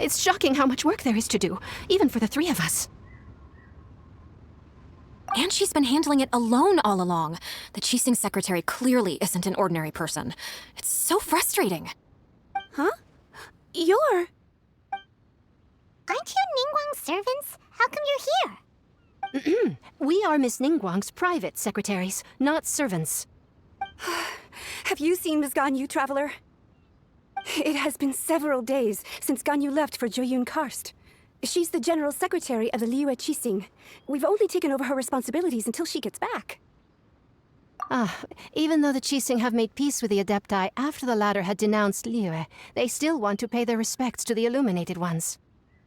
It's shocking how much work there is to do, even for the three of us. And she's been handling it alone all along. The Qixing secretary clearly isn't an ordinary person. It's so frustrating. Huh? You're... Aren't you Ningguang's servants? How come you're here? We are Miss Ningguang's private secretaries, not servants. Have you seen Miss Ganyu, Traveler? It has been several days since Ganyu left for Jueyun Karst. She's the general secretary of the Liyue Qixing. We've only taken over her responsibilities until she gets back. Even though the Qixing have made peace with the Adepti after the latter had denounced Liyue, they still want to pay their respects to the Illuminated Ones.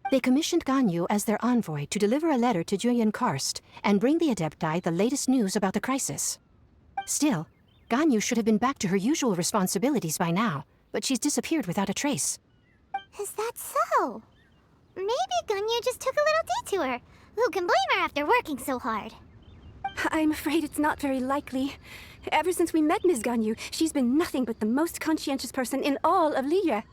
They commissioned Ganyu as their envoy to deliver a letter to Jueyun Karst and bring the Adepti the latest news about the crisis. Still, Ganyu should have been back to her usual responsibilities by now, but she's disappeared without a trace. Is that so? Maybe Ganyu just took a little detour. Who can blame her after working so hard? I'm afraid it's not very likely. Ever since we met Ms. Ganyu, she's been nothing but the most conscientious person in all of Liyue.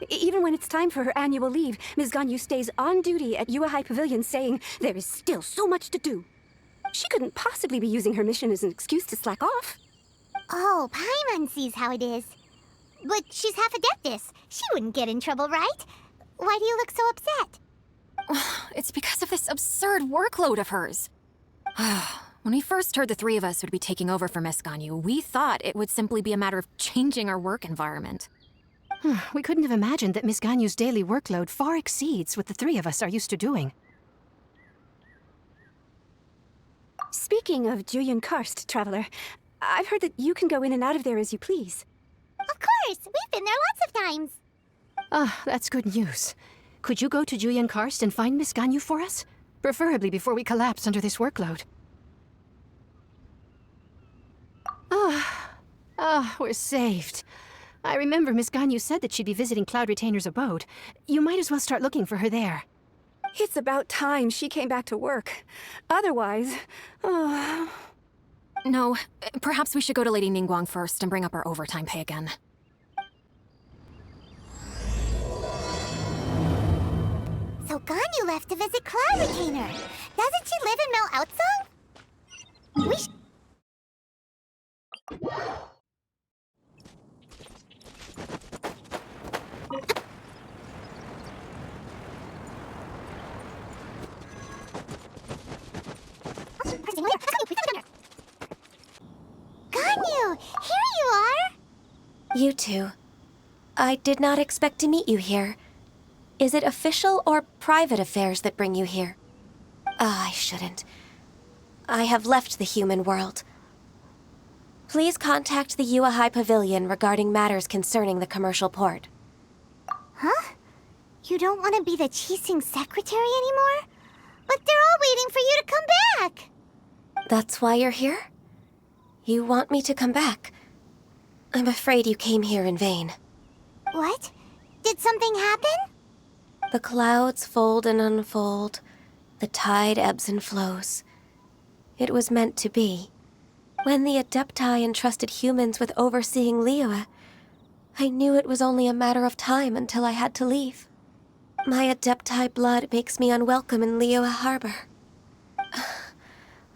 Even when it's time for her annual leave, Ms. Ganyu stays on duty at Yuehai Pavilion saying there is still so much to do. She couldn't possibly be using her mission as an excuse to slack off. Oh, Paimon sees how it is. But she's half Adeptus. She wouldn't get in trouble, right? Why do you look so upset? It's because of this absurd workload of hers. When we first heard the three of us would be taking over for Miss Ganyu, we thought it would simply be a matter of changing our work environment. We couldn't have imagined that Miss Ganyu's daily workload far exceeds what the three of us are used to doing. Speaking of Jueyun Karst, Traveler, I've heard that you can go in and out of there as you please. Of course! We've been there lots of times! That's good news. Could you go to Jueyun Karst and find Miss Ganyu for us? Preferably before we collapse under this workload. We're saved. I remember Miss Ganyu said that she'd be visiting Cloud Retainer's abode. You might as well start looking for her there. It's about time she came back to work. Otherwise... No, perhaps we should go to Lady Ningguang first and bring up our overtime pay again. So Ganyu left to visit Cloud Retainer. Doesn't she live in Mel Outsong? We Ganyu, here you are! You two. I did not expect to meet you here. Is it official or private affairs that bring you here? I shouldn't. I have left the human world. Please contact the Yuehai Pavilion regarding matters concerning the commercial port. Huh? You don't want to be the Qixing secretary anymore? But they're all waiting for you to come back! That's why you're here? You want me to come back? I'm afraid you came here in vain. What? Did something happen? The clouds fold and unfold. The tide ebbs and flows. It was meant to be. When the Adepti entrusted humans with overseeing Liyue, I knew it was only a matter of time until I had to leave. My Adepti blood makes me unwelcome in Liyue Harbor.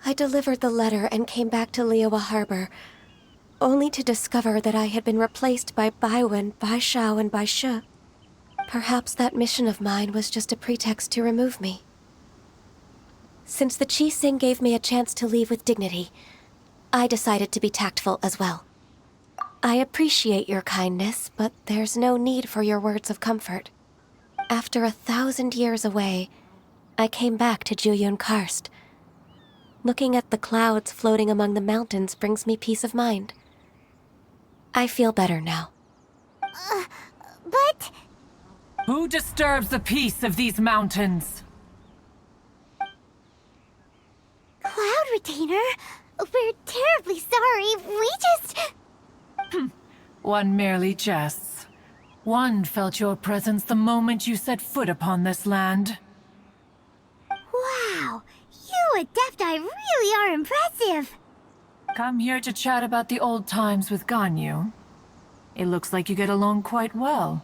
I delivered the letter and came back to Liyue Harbor, only to discover that I had been replaced by Baiwen, Baishao, and Baishe. Perhaps that mission of mine was just a pretext to remove me. Since the Qixing gave me a chance to leave with dignity, I decided to be tactful as well. I appreciate your kindness, but there's no need for your words of comfort. After 1,000 years away, I came back to Jueyun Karst. Looking at the clouds floating among the mountains brings me peace of mind. I feel better now. But... Who disturbs the peace of these mountains? Cloud Retainer? We're terribly sorry. We just... One merely jests. One felt your presence the moment you set foot upon this land. Wow! You Adepti really are impressive! Come here to chat about the old times with Ganyu. It looks like you get along quite well.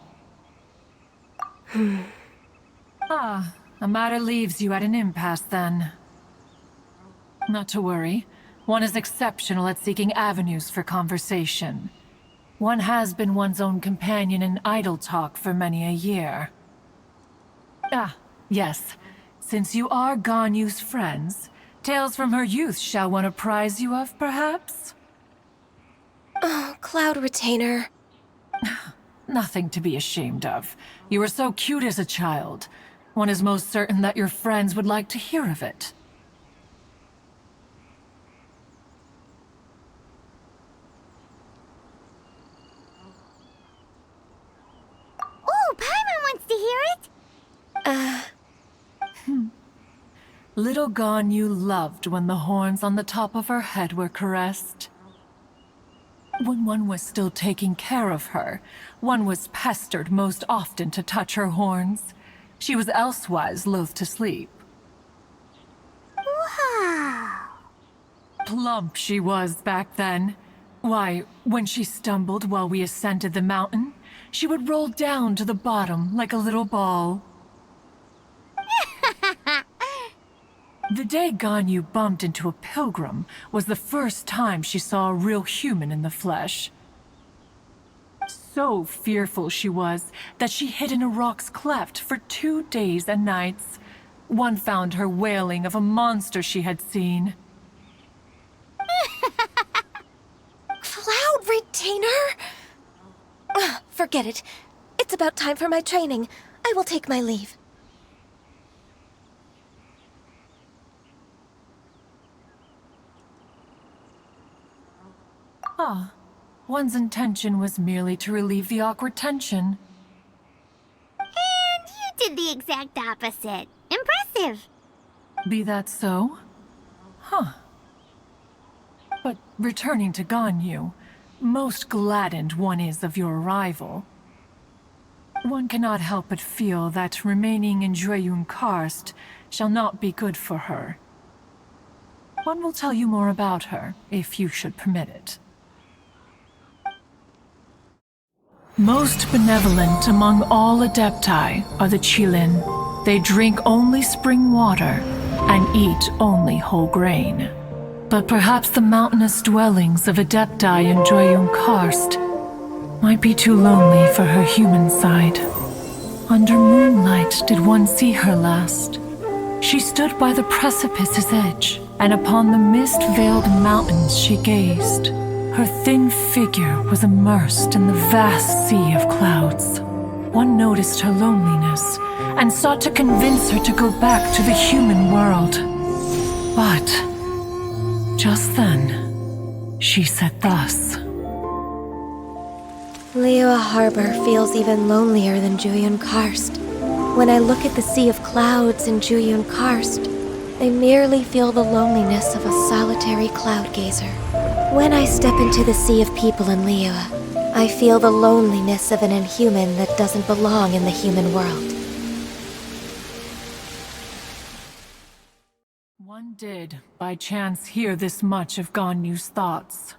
Ah, a matter leaves you at an impasse then. Not to worry. One is exceptional at seeking avenues for conversation. One has been one's own companion in idle talk for many a year. Ah, yes. Since you are Ganyu's friends, tales from her youth shall one apprise you of, perhaps? Oh, Cloud Retainer. Nothing to be ashamed of. You were so cute as a child. One is most certain that your friends would like to hear of it. Oh, Paimon wants to hear it! Little Ganyu loved when the horns on the top of her head were caressed. When one was still taking care of her, one was pestered most often to touch her horns. She was elsewise loath to sleep. Wow! Plump she was back then. Why, when she stumbled while we ascended the mountain, she would roll down to the bottom like a little ball. The day Ganyu bumped into a pilgrim was the first time she saw a real human in the flesh. So fearful she was that she hid in a rock's cleft for 2 days and nights. One found her wailing of a monster she had seen. Cloud Retainer? Forget it. It's about time for my training. I will take my leave. Ah, one's intention was merely to relieve the awkward tension. And you did the exact opposite. Impressive! Be that so? Huh. But returning to Ganyu, most gladdened one is of your arrival. One cannot help but feel that remaining in Jueyun Karst shall not be good for her. One will tell you more about her, if you should permit it. Most benevolent among all Adepti are the Qilin. They drink only spring water and eat only whole grain. But perhaps the mountainous dwellings of Adepti in Jueyun Karst might be too lonely for her human side. Under moonlight did one see her last. She stood by the precipice's edge, and upon the mist-veiled mountains she gazed. Her thin figure was immersed in the vast sea of clouds. One noticed her loneliness and sought to convince her to go back to the human world. But just then, she said thus. Liyue Harbor feels even lonelier than Jueyun Karst. When I look at the sea of clouds in Jueyun Karst, I merely feel the loneliness of a solitary cloud gazer. When I step into the sea of people in Liyue, I feel the loneliness of an inhuman that doesn't belong in the human world. One did, by chance, hear this much of Ganyu's thoughts.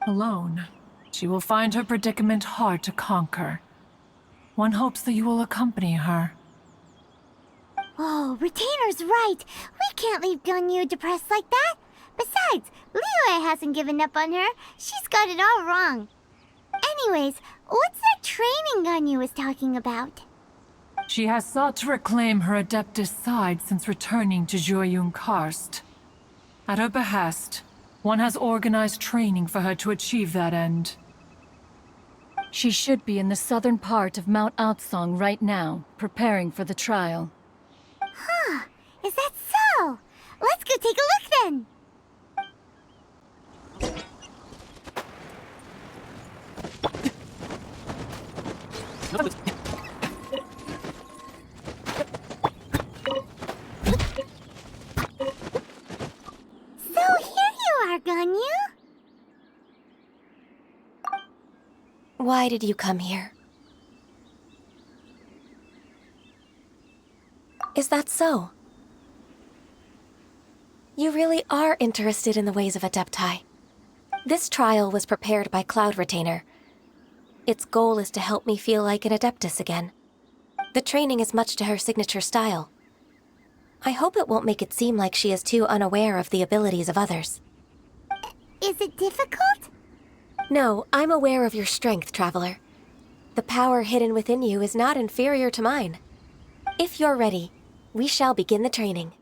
Alone, she will find her predicament hard to conquer. One hopes that you will accompany her. Oh, Retainer's right. We can't leave Ganyu depressed like that. Besides, Liyue hasn't given up on her. She's got it all wrong. Anyways, what's that training Ganyu was talking about? She has sought to reclaim her Adeptus side since returning to Jueyun Karst. At her behest, one has organized training for her to achieve that end. She should be in the southern part of Mount Aotsong right now, preparing for the trial. Huh, is that so? Let's go take a look then. So here you are, Ganyu. Why did you come here? Is that so? You really are interested in the ways of Adepti. This trial was prepared by Cloud Retainer. Its goal is to help me feel like an Adeptus again. The training is much to her signature style. I hope it won't make it seem like she is too unaware of the abilities of others. Is it difficult? No, I'm aware of your strength, Traveler. The power hidden within you is not inferior to mine. If you're ready, we shall begin the training.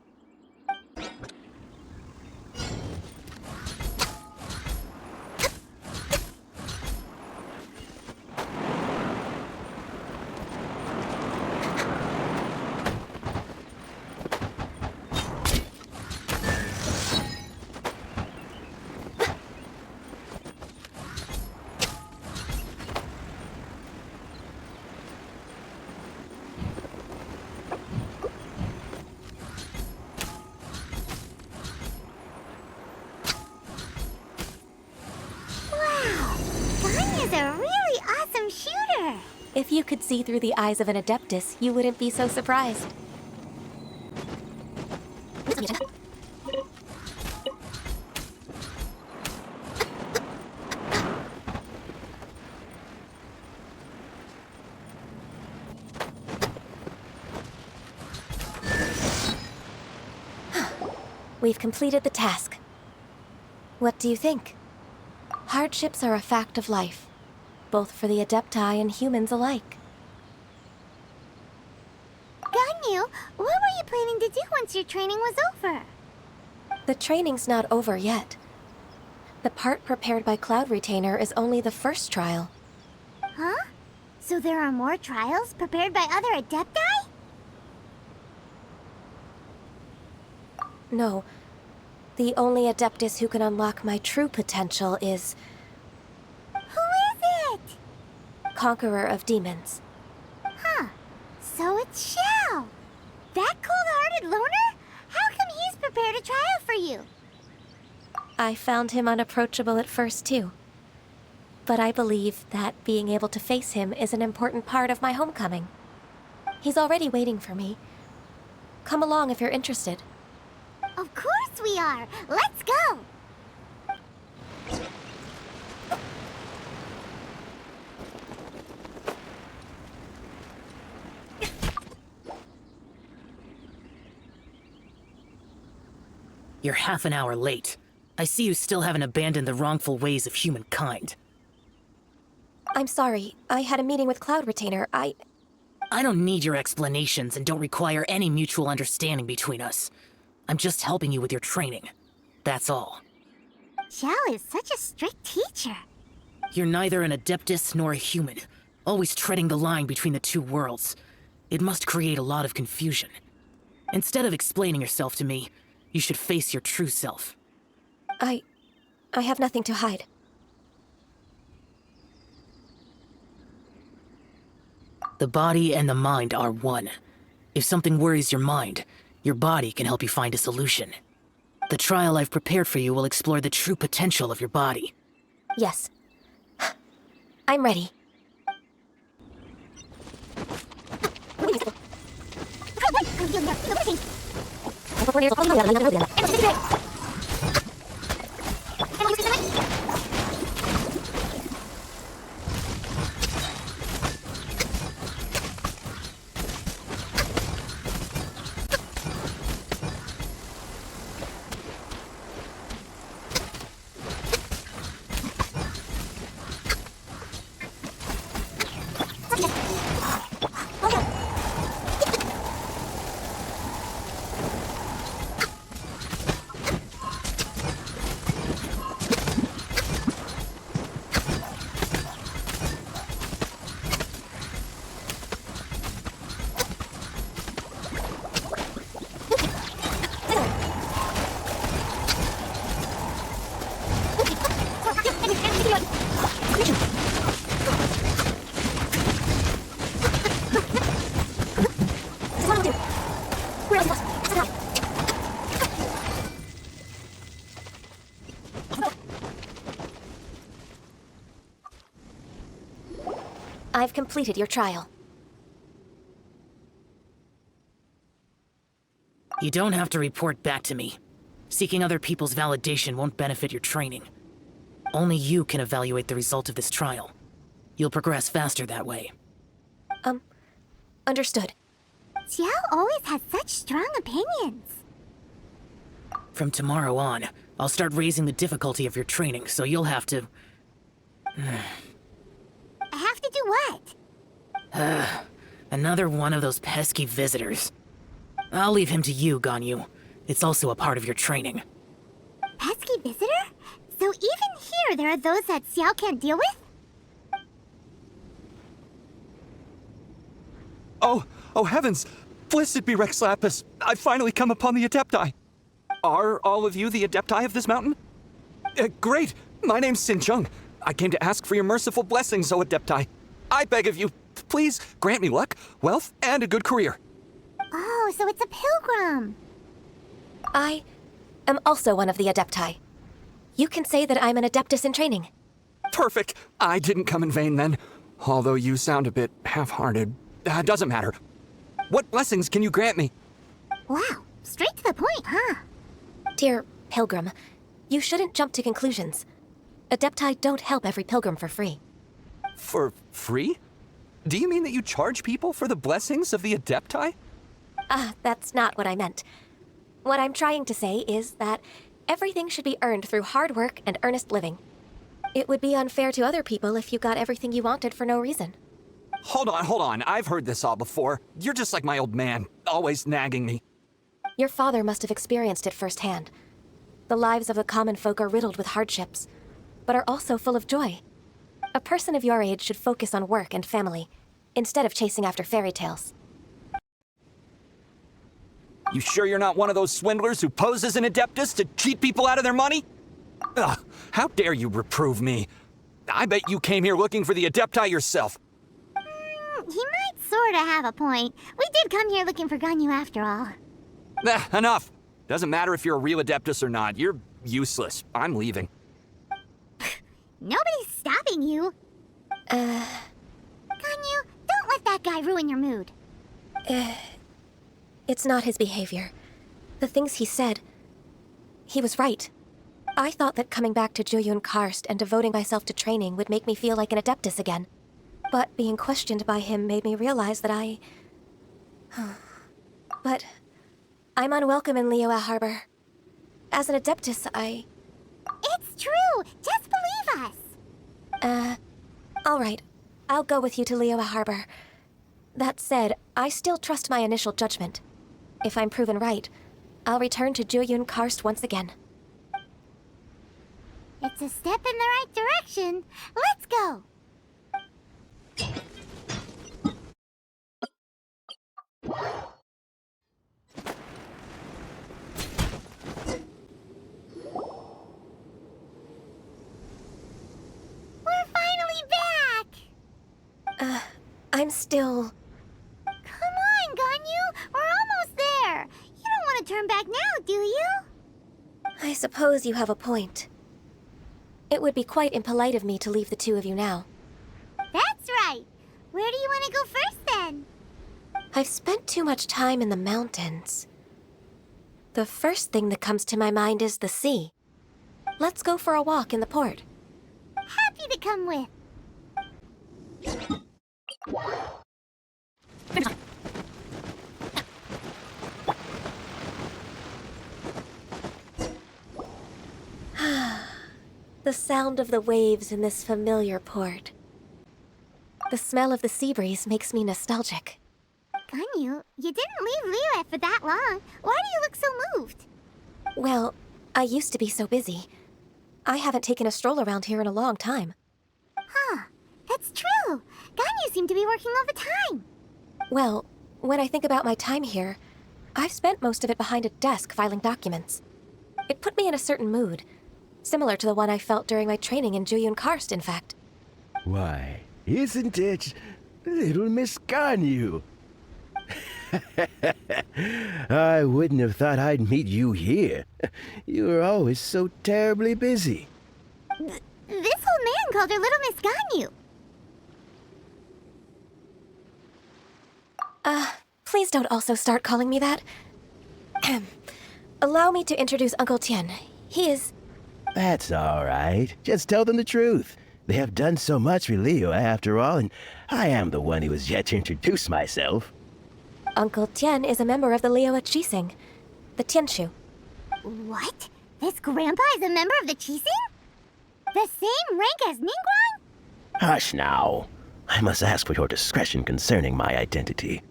Ganyu's a really awesome shooter. If you could see through the eyes of an Adeptus, you wouldn't be so surprised. We've completed the task. What do you think? Hardships are a fact of life, both for the Adepti and humans alike. Ganyu, what were you planning to do once your training was over? The training's not over yet. The part prepared by Cloud Retainer is only the first trial. Huh? So there are more trials prepared by other Adepti? No. The only Adeptus who can unlock my true potential is Who is it? Conqueror of Demons. Huh. So it's Xiao. That cold-hearted loner? How come he's prepared a trial for you? I found him unapproachable at first, too. But I believe that being able to face him is an important part of my homecoming. He's already waiting for me. Come along if you're interested. Of course we are. Let's go. You're half an hour late. I see you still haven't abandoned the wrongful ways of humankind. I'm sorry. I had a meeting with Cloud Retainer. I don't need your explanations and don't require any mutual understanding between us. I'm just helping you with your training. That's all. Xiao is such a strict teacher. You're neither an Adeptus nor a human, always treading the line between the two worlds. It must create a lot of confusion. Instead of explaining yourself to me, you should face your true self. I have nothing to hide. The body and the mind are one. If something worries your mind, your body can help you find a solution. The trial I've prepared for you will explore the true potential of your body. Yes. I'm ready. I've completed your trial. You don't have to report back to me. Seeking other people's validation won't benefit your training. Only you can evaluate the result of this trial. You'll progress faster that way. Understood. Xiao always has such strong opinions. From tomorrow on, I'll start raising the difficulty of your training, so you'll have to... I have to do what? Another one of those pesky visitors. I'll leave him to you, Ganyu. It's also a part of your training. Pesky visitor? So even here there are those that Xiao can't deal with? Oh heavens! Blessed be Rex Lapis! I've finally come upon the Adepti! Are all of you the Adepti of this mountain? Great! My name's Sin Chung. I came to ask for your merciful blessings, O Adepti. I beg of you, please grant me luck, wealth, and a good career. Oh, so it's a pilgrim. I am also one of the Adepti. You can say that I'm an Adeptus in training. Perfect! I didn't come in vain then. Although you sound a bit half-hearted. Doesn't matter. What blessings can you grant me? Wow, straight to the point, huh? Dear Pilgrim, you shouldn't jump to conclusions. Adepti don't help every pilgrim for free. For free? Do you mean that you charge people for the blessings of the Adepti? That's not what I meant. What I'm trying to say is that everything should be earned through hard work and earnest living. It would be unfair to other people if you got everything you wanted for no reason. Hold on. I've heard this all before. You're just like my old man, always nagging me. Your father must have experienced it firsthand. The lives of the common folk are riddled with hardships, but are also full of joy. A person of your age should focus on work and family, instead of chasing after fairy tales. You sure you're not one of those swindlers who poses an Adeptus to cheat people out of their money? Ugh, how dare you reprove me? I bet you came here looking for the Adepti yourself. He might sorta have a point. We did come here looking for Ganyu after all. Enough. Doesn't matter if you're a real Adeptus or not. You're useless. I'm leaving. Nobody's stopping you. Ganyu, don't let that guy ruin your mood. It's not his behavior. The things he said, he was right. I thought that coming back to Jueyun Karst and devoting myself to training would make me feel like an Adeptus again. But being questioned by him made me realize that But I'm unwelcome in Liyue Harbor. As an Adeptus, It's true! Just believe us! All right. I'll go with you to Liyue Harbor. That said, I still trust my initial judgment. If I'm proven right, I'll return to Jueyun Karst once again. It's a step in the right direction. Let's go! We're finally back! I'm still... Come on, Ganyu! We're almost there! You don't want to turn back now, do you? I suppose you have a point. It would be quite impolite of me to leave the two of you now. That's right! Where do you want to go first, then? I've spent too much time in the mountains. The first thing that comes to my mind is the sea. Let's go for a walk in the port. Happy to come with. The sound of the waves in this familiar port. The smell of the sea breeze makes me nostalgic. Ganyu, you didn't leave Liyue for that long. Why do you look so moved? Well, I used to be so busy. I haven't taken a stroll around here in a long time. Huh, that's true. Ganyu seemed to be working all the time. Well, when I think about my time here, I've spent most of it behind a desk filing documents. It put me in a certain mood, similar to the one I felt during my training in Jueyun Karst, in fact. Why, isn't it little Miss Ganyu? I wouldn't have thought I'd meet you here. You were always so terribly busy. This old man called her Little Miss Ganyu. Please don't also start calling me that. Allow me to introduce Uncle Tian. He is... That's all right. Just tell them the truth. They have done so much for Liyue after all, and I am the one who has yet to introduce myself. Uncle Tian is a member of the Liyue Qixing, the Tianshu. What? This grandpa is a member of the Qixing? The same rank as Ningguang? Hush now. I must ask for your discretion concerning my identity.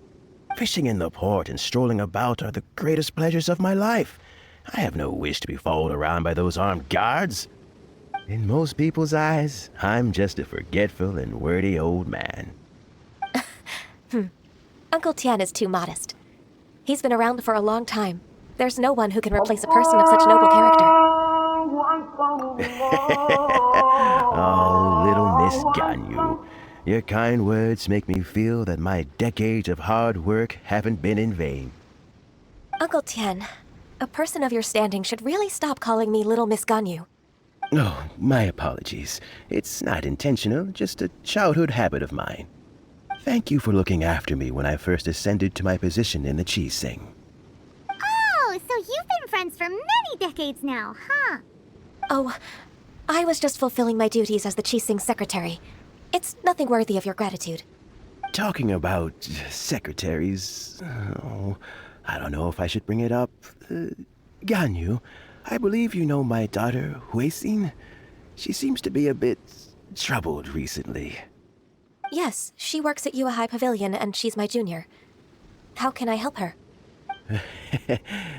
Fishing in the port and strolling about are the greatest pleasures of my life. I have no wish to be followed around by those armed guards. In most people's eyes, I'm just a forgetful and wordy old man. Uncle Tian is too modest. He's been around for a long time. There's no one who can replace a person of such noble character. Oh, little Miss Ganyu. Your kind words make me feel that my decades of hard work haven't been in vain. Uncle Tian, a person of your standing should really stop calling me Little Miss Ganyu. Oh, my apologies. It's not intentional, just a childhood habit of mine. Thank you for looking after me when I first ascended to my position in the Qixing. Oh, so you've been friends for many decades now, huh? Oh, I was just fulfilling my duties as the Qixing secretary. It's nothing worthy of your gratitude. Talking about secretaries, I don't know if I should bring it up. Ganyu, I believe you know my daughter, Huixin. She seems to be a bit troubled recently. Yes, she works at Yue High Pavilion and she's my junior. How can I help her?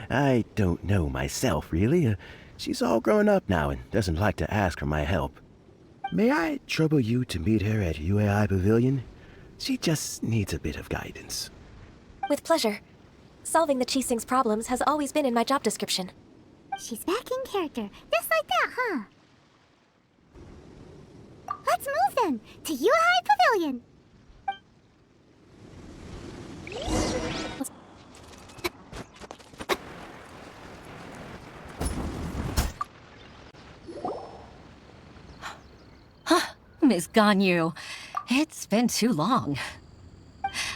I don't know myself, really. She's all grown up now and doesn't like to ask for my help. May I trouble you to meet her at Yue High Pavilion? She just needs a bit of guidance. With pleasure. Solving the Qixing's problems has always been in my job description. She's back in character, just like that, huh? Let's move then, to Yue High Pavilion. Miss Ganyu, it's been too long.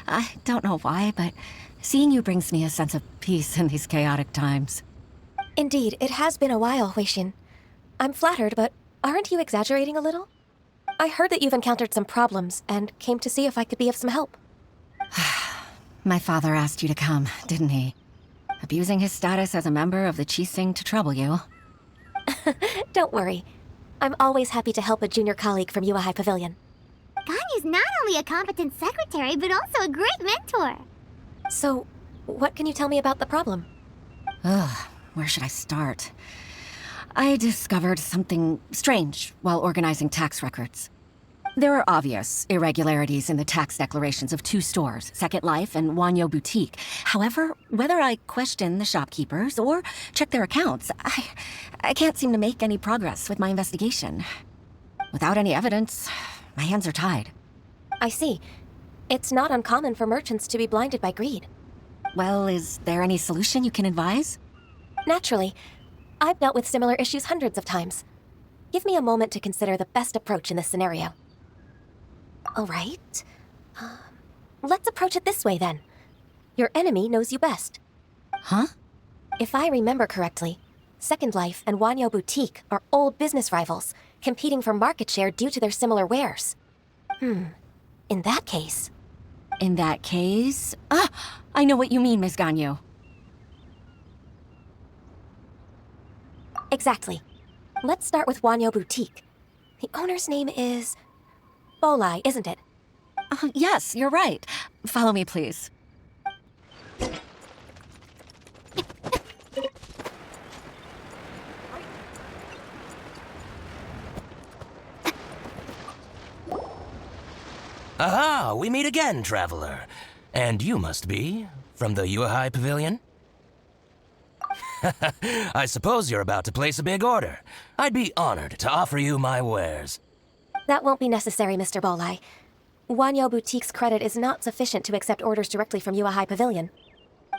I don't know why, but seeing you brings me a sense of peace in these chaotic times. Indeed, it has been a while, Huixin. I'm flattered, but aren't you exaggerating a little? I heard that you've encountered some problems and came to see if I could be of some help. My father asked you to come, didn't he? Abusing his status as a member of the Qixing to trouble you. Don't worry. I'm always happy to help a junior colleague from Yue High Pavilion. Ganyu's not only a competent secretary, but also a great mentor. So, what can you tell me about the problem? Ugh, where should I start? I discovered something strange while organizing tax records. There are obvious irregularities in the tax declarations of two stores, Second Life and Wanyo Boutique. However, whether I question the shopkeepers or check their accounts, I can't seem to make any progress with my investigation. Without any evidence, my hands are tied. I see. It's not uncommon for merchants to be blinded by greed. Well, is there any solution you can advise? Naturally. I've dealt with similar issues hundreds of times. Give me a moment to consider the best approach in this scenario. All right. Let's approach it this way, then. Your enemy knows you best. Huh? If I remember correctly, Second Life and Wanyo Boutique are old business rivals, competing for market share due to their similar wares. In that case... In that case... I know what you mean, Miss Ganyu. Exactly. Let's start with Wanyo Boutique. The owner's name is... Bolai, isn't it? Yes, you're right. Follow me, please. Aha! We meet again, traveler. And you must be from the Yue High Pavilion? I suppose you're about to place a big order. I'd be honored to offer you my wares. That won't be necessary, Mr. Bolai. Wanyo Boutique's credit is not sufficient to accept orders directly from Yue High Pavilion.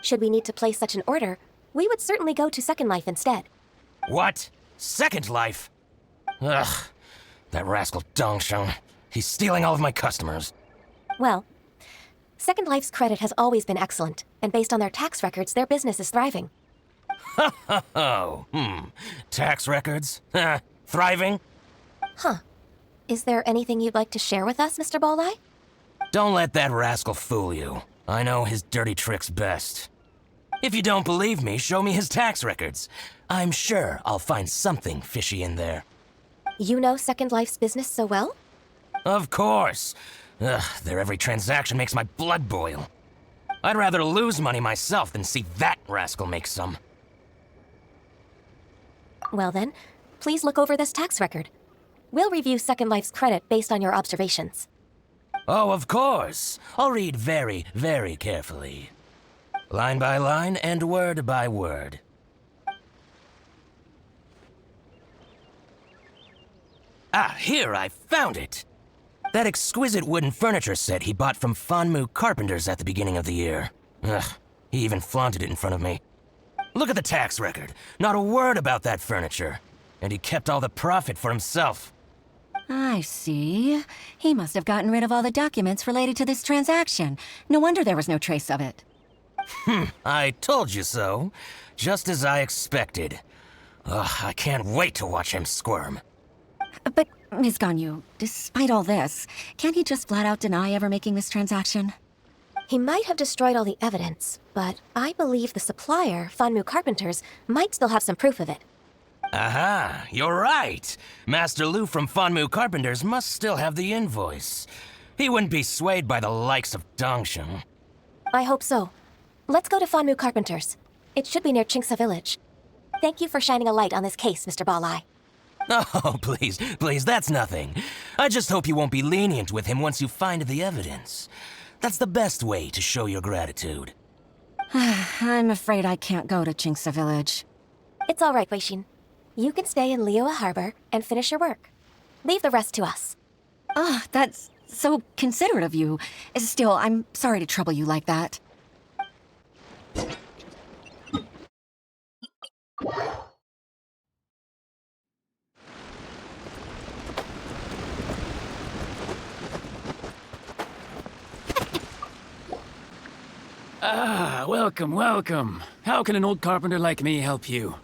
Should we need to place such an order, we would certainly go to Second Life instead. What? Second Life? Ugh, that rascal Dongsheng. He's stealing all of my customers. Well, Second Life's credit has always been excellent, and based on their tax records, their business is thriving. Tax records? Thriving? Huh. Is there anything you'd like to share with us, Mr. Bolai? Don't let that rascal fool you. I know his dirty tricks best. If you don't believe me, show me his tax records. I'm sure I'll find something fishy in there. You know Second Life's business so well? Of course. Ugh, their every transaction makes my blood boil. I'd rather lose money myself than see that rascal make some. Well then, please look over this tax record. We'll review Second Life's credit based on your observations. Oh, of course. I'll read very, very carefully. Line by line and word by word. Ah, here, I found it! That exquisite wooden furniture set he bought from Fanmu Carpenters at the beginning of the year. Ugh, he even flaunted it in front of me. Look at the tax record. Not a word about that furniture. And he kept all the profit for himself. I see. He must have gotten rid of all the documents related to this transaction. No wonder there was no trace of it. I told you so. Just as I expected. Ugh, I can't wait to watch him squirm. But, Ms. Ganyu, despite all this, can't he just flat out deny ever making this transaction? He might have destroyed all the evidence, but I believe the supplier, Fanmu Carpenters, might still have some proof of it. Aha, you're right. Master Lu from Fanmu Carpenters must still have the invoice. He wouldn't be swayed by the likes of Dongsheng. I hope so. Let's go to Fanmu Carpenters. It should be near Chingsa Village. Thank you for shining a light on this case, Mr. Balai. Oh, please, that's nothing. I just hope you won't be lenient with him once you find the evidence. That's the best way to show your gratitude. I'm afraid I can't go to Chingsa Village. It's all right, Weishin. You can stay in Liyue Harbor and finish your work. Leave the rest to us. Ah, that's so considerate of you. Still, I'm sorry to trouble you like that. Ah, welcome, welcome. How can an old carpenter like me help you?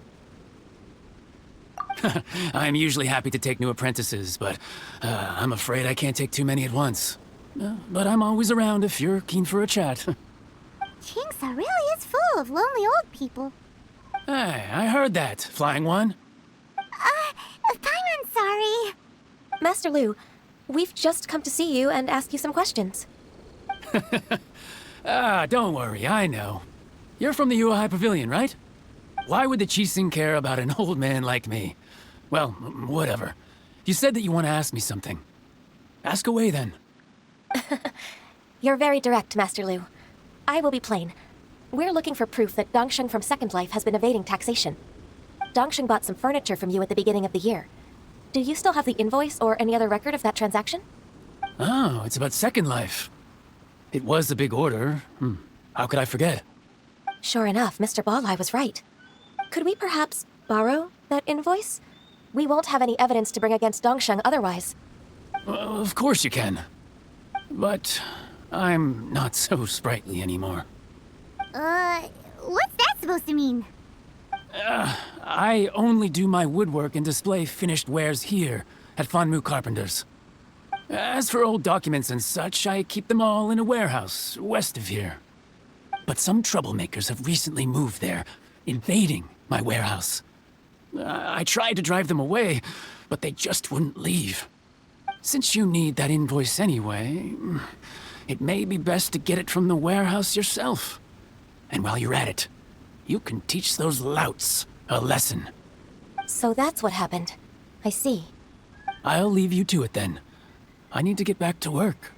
I'm usually happy to take new apprentices, but I'm afraid I can't take too many at once. But I'm always around if you're keen for a chat. Chingsa really is full of lonely old people. Hey, I heard that, Flying One. Paimon's sorry. Master Lu, we've just come to see you and ask you some questions. Don't worry, I know. You're from the Yuehai Pavilion, right? Why would the Qixing care about an old man like me? Well, whatever. You said that you want to ask me something. Ask away, then. You're very direct, Master Lu. I will be plain. We're looking for proof that Dongsheng from Second Life has been evading taxation. Dongsheng bought some furniture from you at the beginning of the year. Do you still have the invoice or any other record of that transaction? Oh, it's about Second Life. It was a big order. How could I forget? Sure enough, Mr. Balai was right. Could we perhaps borrow that invoice? We won't have any evidence to bring against Dongsheng otherwise. Of course you can. But I'm not so sprightly anymore. What's that supposed to mean? I only do my woodwork and display finished wares here at Fanmu Carpenters. As for old documents and such, I keep them all in a warehouse west of here. But some troublemakers have recently moved there, invading my warehouse. I tried to drive them away, but they just wouldn't leave. Since you need that invoice anyway, it may be best to get it from the warehouse yourself. And while you're at it, you can teach those louts a lesson. So that's what happened. I see. I'll leave you to it then. I need to get back to work.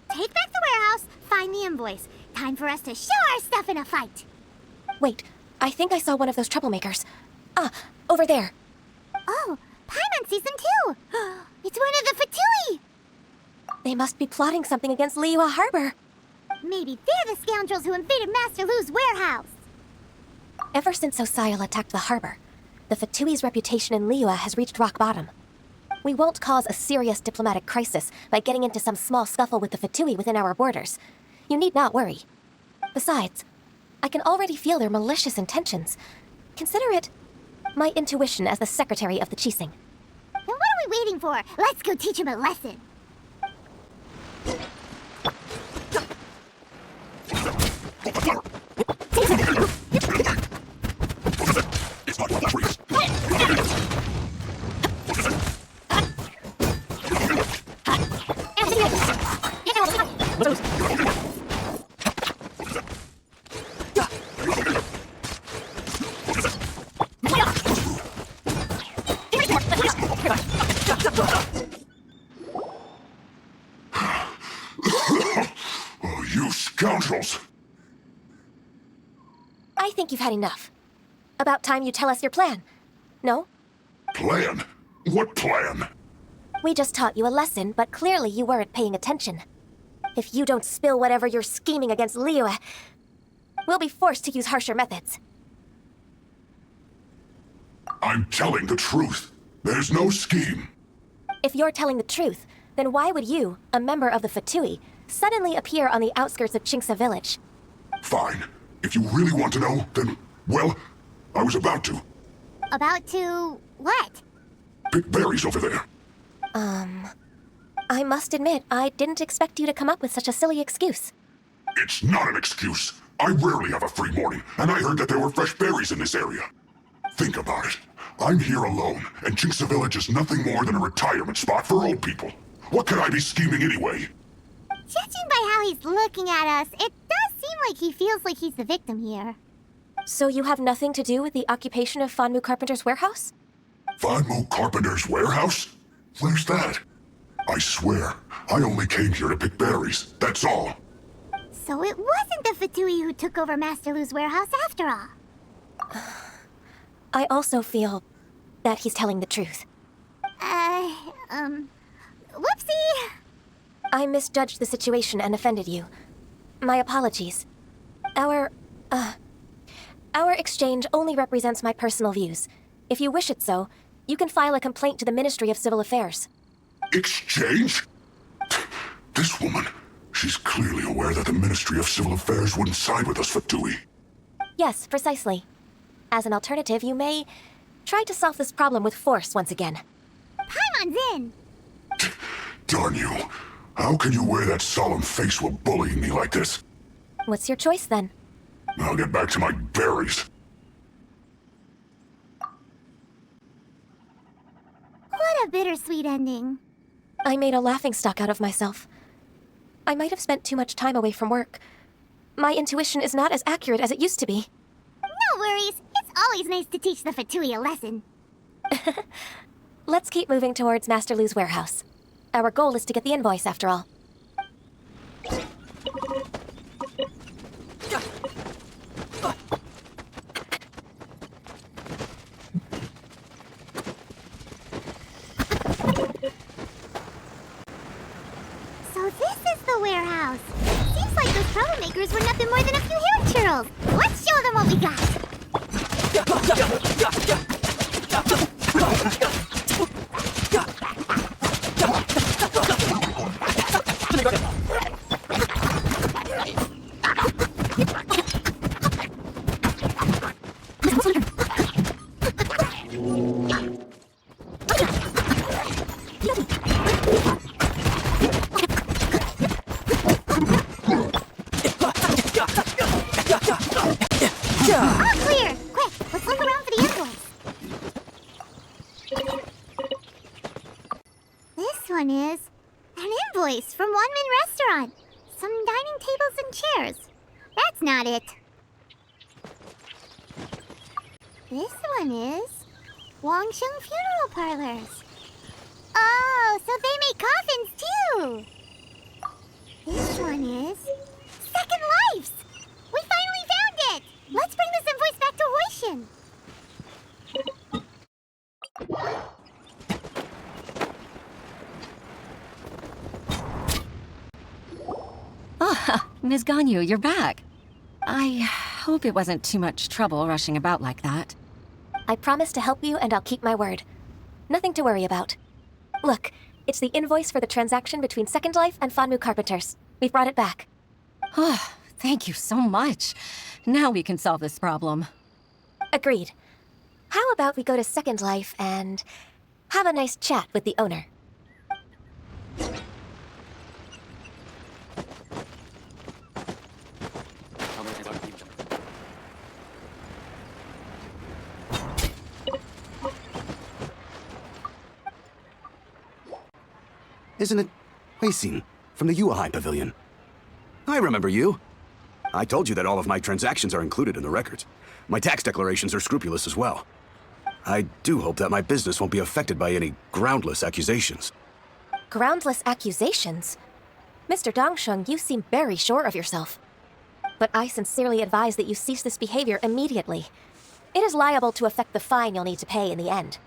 Take back the warehouse, find the invoice. Time for us to show our stuff in a fight. Wait, I think I saw one of those troublemakers. Ah, over there. Oh, Paimon sees them too. It's one of the Fatui. They must be plotting something against Liyue Harbor. Maybe they're the scoundrels who invaded Master Lu's warehouse. Ever since Osial attacked the harbor, the Fatui's reputation in Liyue has reached rock bottom. We won't cause a serious diplomatic crisis by getting into some small scuffle with the Fatui within our borders. You need not worry. Besides, I can already feel their malicious intentions. Consider it my intuition as the secretary of the Qixing. Then what are are we waiting for? Let's go teach him a lesson. Oh, you scoundrels! I think you've had enough. About time you tell us your plan. No? Plan? What plan? We just taught you a lesson, but clearly you weren't paying attention. If you don't spill whatever you're scheming against Liyue, we'll be forced to use harsher methods. I'm telling the truth. There's no scheme. If you're telling the truth, then why would you, a member of the Fatui, suddenly appear on the outskirts of Chinxa village? Fine. If you really want to know, then, well, I was about to. About to what? Pick berries over there. I must admit, I didn't expect you to come up with such a silly excuse. It's not an excuse. I rarely have a free morning, and I heard that there were fresh berries in this area. Think about it. I'm here alone, and Chinxa village is nothing more than a retirement spot for old people. What could I be scheming anyway? Judging by how he's looking at us, it does seem like he feels like he's the victim here. So you have nothing to do with the occupation of Fanmu Carpenter's warehouse? Fanmu Carpenter's warehouse? Where's that? I swear, I only came here to pick berries, that's all. So it wasn't the Fatui who took over Master Lu's warehouse after all. I also feel that he's telling the truth. Whoopsie! I misjudged the situation and offended you. My apologies. Our exchange only represents my personal views. If you wish it so, you can file a complaint to the Ministry of Civil Affairs. Exchange? This woman, she's clearly aware that the Ministry of Civil Affairs wouldn't side with us, Fatui. Yes, precisely. As an alternative, you may try to solve this problem with force once again. Paimon's in! Darn you. How can you wear that solemn face while bullying me like this? What's your choice, then? I'll get back to my berries. What a bittersweet ending. I made a laughingstock out of myself. I might have spent too much time away from work. My intuition is not as accurate as it used to be. No worries. It's always nice to teach the Fatui a lesson. Let's keep moving towards Master Lu's warehouse. Our goal is to get the invoice, after all. So this is the warehouse. Seems like those troublemakers were nothing more than a few hair churls. Let's show them what we got. All clear! Quick, let's look around for the invoice. This one is an invoice from Wanmin Restaurant. Some dining tables and chairs. That's not it. This one is Wangsheng Funeral Parlors. Oh, so they make coffins too. This one is Second Lives. We finally found it. Let's bring this invoice back to Huishin. Ah, Ms. Ganyu, you're back. I hope it wasn't too much trouble rushing about like that. I promise to help you, and I'll keep my word. Nothing to worry about. Look, it's the invoice for the transaction between Second Life and Fanmu Carpenters. We've brought it back. Oh, thank you so much. Now we can solve this problem. Agreed. How about we go to Second Life and Have a nice chat with the owner. Isn't it Huixin from the Yuehai Pavilion? I remember you. I told you that all of my transactions are included in the records. My tax declarations are scrupulous as well. I do hope that my business won't be affected by any groundless accusations. Groundless accusations? Mr. Dongsheng, you seem very sure of yourself. But I sincerely advise that you cease this behavior immediately. It is liable to affect the fine you'll need to pay in the end.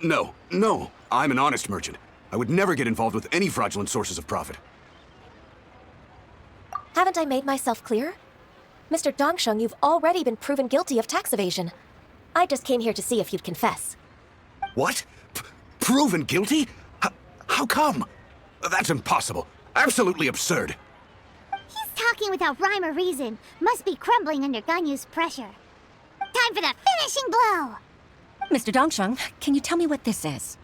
No. I'm an honest merchant. I would never get involved with any fraudulent sources of profit. Haven't I made myself clear? Mr. Dongsheng, you've already been proven guilty of tax evasion. I just came here to see if you'd confess. What? Proven guilty? How come? That's impossible. Absolutely absurd. He's talking without rhyme or reason. Must be crumbling under Ganyu's pressure. Time for the finishing blow! Mr. Dongsheng, can you tell me what this is?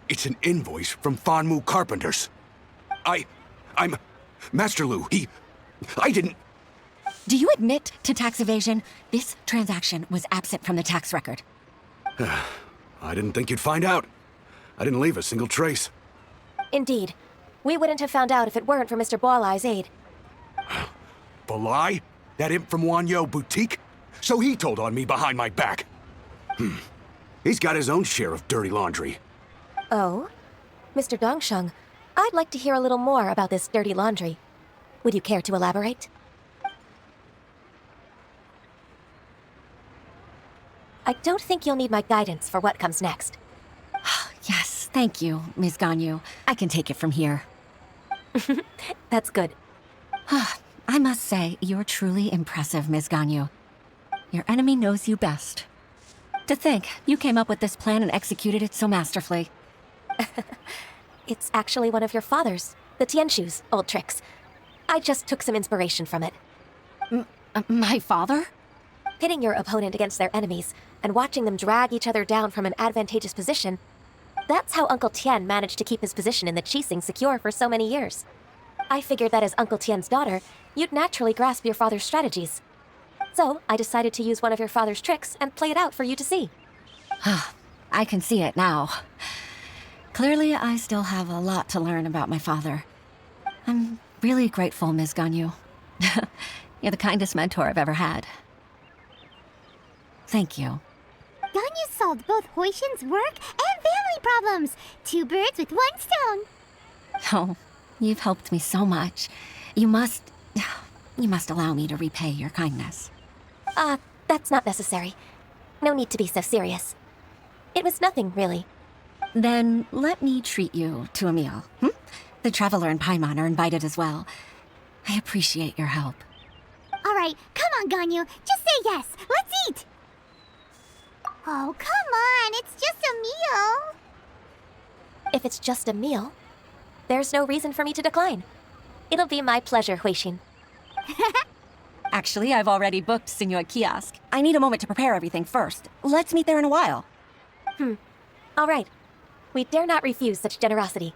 It's an invoice from Fanmu Carpenters. I'm Master Lu. I didn't... Do you admit to tax evasion? This transaction was absent from the tax record. I didn't think you'd find out. I didn't leave a single trace. Indeed. We wouldn't have found out if it weren't for Mr. Boalai's aid. Balai? That imp from Wanyo Boutique? So he told on me behind my back. He's got his own share of dirty laundry. Oh? Mr. Dongsheng, I'd like to hear a little more about this dirty laundry. Would you care to elaborate? I don't think you'll need my guidance for what comes next. Yes, thank you, Ms. Ganyu. I can take it from here. That's good. I must say, you're truly impressive, Ms. Ganyu. Your enemy knows you best. To think, you came up with this plan and executed it so masterfully. It's actually one of your father's, the Tianshu's, old tricks. I just took some inspiration from it. My father? Pitting your opponent against their enemies and watching them drag each other down from an advantageous position. That's how Uncle Tian managed to keep his position in the Qixing secure for so many years. I figured that as Uncle Tian's daughter, you'd naturally grasp your father's strategies. So I decided to use one of your father's tricks and play it out for you to see. I can see it now. Clearly, I still have a lot to learn about my father. I'm really grateful, Ms. Ganyu. You're the kindest mentor I've ever had. Thank you. Ganyu solved both Huixin's work and family problems. 2 birds with 1 stone. Oh, you've helped me so much. You must allow me to repay your kindness. That's not necessary. No need to be so serious. It was nothing, really. Then let me treat you to a meal. The Traveler and Paimon are invited as well. I appreciate your help. All right, come on, Ganyu. Just say yes. Let's eat. Oh, come on. It's just a meal. If it's just a meal, there's no reason for me to decline. It'll be my pleasure, Huixin. Actually, I've already booked Senor Kiosk. I need a moment to prepare everything first. Let's meet there in a while. All right. We dare not refuse such generosity.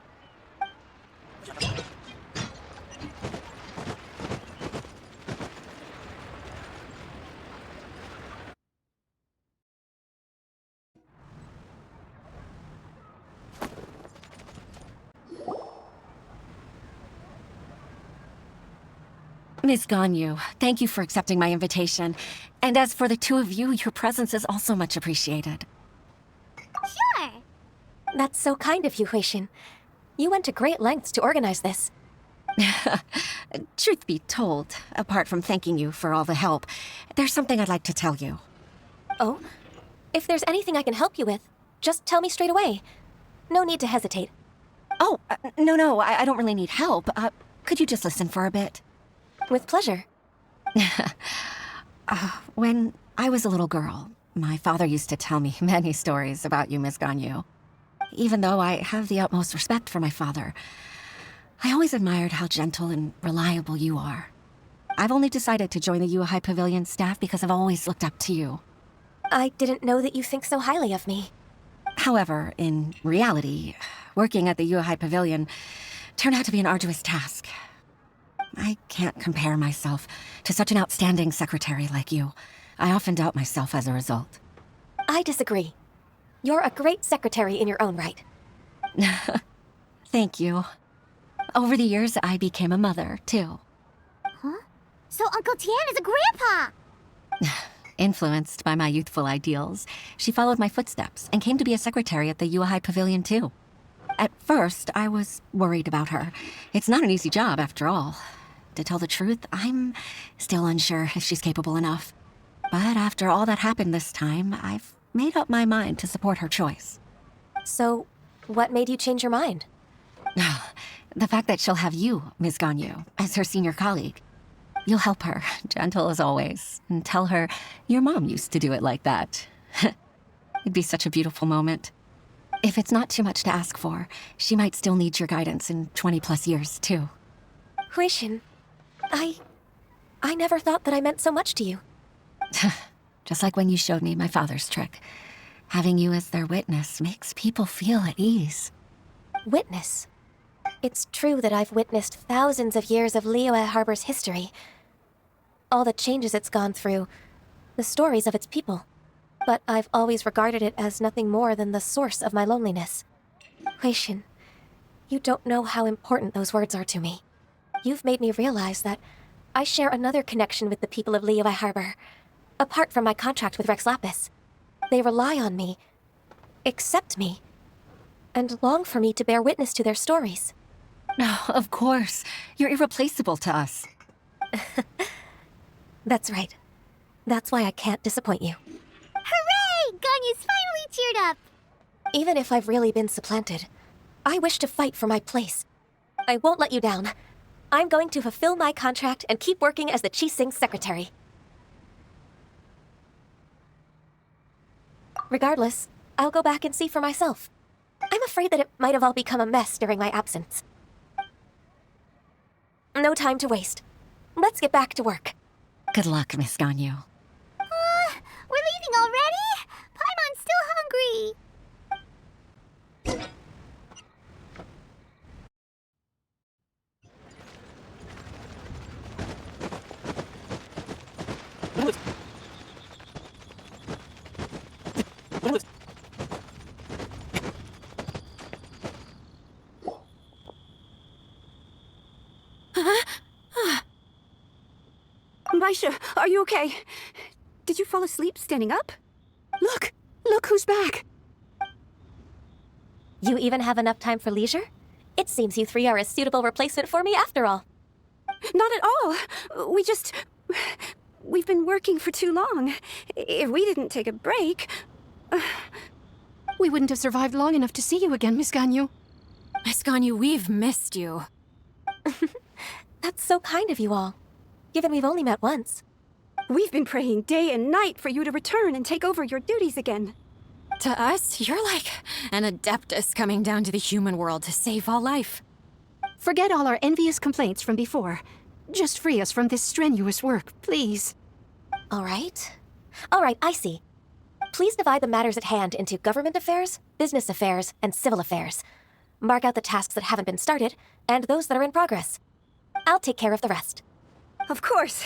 Ms. Ganyu, thank you for accepting my invitation. And as for the two of you, your presence is also much appreciated. Sure. That's so kind of you, Huixin. You went to great lengths to organize this. Truth be told, apart from thanking you for all the help, there's something I'd like to tell you. Oh? If there's anything I can help you with, just tell me straight away. No need to hesitate. Oh, no, I don't really need help. Could you just listen for a bit? With pleasure. When I was a little girl, my father used to tell me many stories about you, Ms. Ganyu. Even though I have the utmost respect for my father, I always admired how gentle and reliable you are. I've only decided to join the Yuehai Pavilion staff because I've always looked up to you. I didn't know that you think so highly of me. However, in reality, working at the Yuhai Pavilion turned out to be an arduous task. I can't compare myself to such an outstanding secretary like you. I often doubt myself as a result. I disagree. You're a great secretary in your own right. Thank you. Over the years, I became a mother, too. Huh? So Uncle Tian is a grandpa! Influenced by my youthful ideals, she followed my footsteps and came to be a secretary at the Yuhai Pavilion, too. At first, I was worried about her. It's not an easy job, after all. To tell the truth, I'm still unsure if she's capable enough. But after all that happened this time, I've made up my mind to support her choice. So, what made you change your mind? The fact that she'll have you, Ms. Ganyu, as her senior colleague. You'll help her, gentle as always, and tell her your mom used to do it like that. It'd be such a beautiful moment. If it's not too much to ask for, she might still need your guidance in 20+ years, too. Huixin, I never thought that I meant so much to you. Just like when you showed me my father's trick. Having you as their witness makes people feel at ease. Witness? It's true that I've witnessed thousands of years of Liyue Harbor's history. All the changes it's gone through, the stories of its people. But I've always regarded it as nothing more than the source of my loneliness. Huixin, you don't know how important those words are to me. You've made me realize that I share another connection with the people of Liyue Harbor, apart from my contract with Rex Lapis. They rely on me, accept me, and long for me to bear witness to their stories. No, of course. You're irreplaceable to us. That's right. That's why I can't disappoint you. Hooray! Ganyu's finally cheered up! Even if I've really been supplanted, I wish to fight for my place. I won't let you down. I'm going to fulfill my contract and keep working as the Qixing's secretary. Regardless, I'll go back and see for myself. I'm afraid that it might have all become a mess during my absence. No time to waste. Let's get back to work. Good luck, Miss Ganyu. We're leaving already? Paimon's still hungry! Baisha, are you okay? Did you fall asleep standing up? Look! Look who's back! You even have enough time for leisure? It seems you three are a suitable replacement for me after all. Not at all. We've been working for too long. If we didn't take a break... We wouldn't have survived long enough to see you again, Miss Ganyu. Miss Ganyu, we've missed you. That's so kind of you all, given we've only met once. We've been praying day and night for you to return and take over your duties again. To us, you're like an Adeptus coming down to the human world to save all life. Forget all our envious complaints from before. Just free us from this strenuous work, please. All right, I see. Please divide the matters at hand into government affairs, business affairs, and civil affairs. Mark out the tasks that haven't been started, and those that are in progress. I'll take care of the rest. Of course.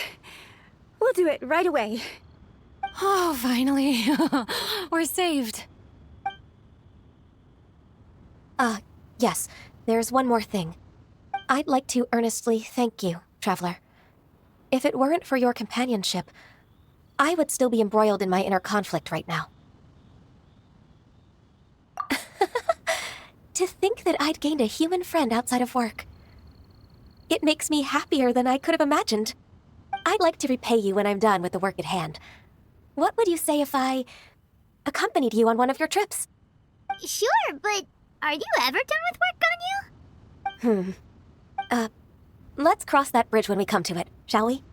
We'll do it right away. Oh, finally. We're saved. Yes, there's one more thing. I'd like to earnestly thank you, Traveler. If it weren't for your companionship, I would still be embroiled in my inner conflict right now. To think that I'd gained a human friend outside of work. It makes me happier than I could have imagined. I'd like to repay you when I'm done with the work at hand. What would you say if I accompanied you on one of your trips? Sure, but are you ever done with work, Ganyu? Let's cross that bridge when we come to it, shall we?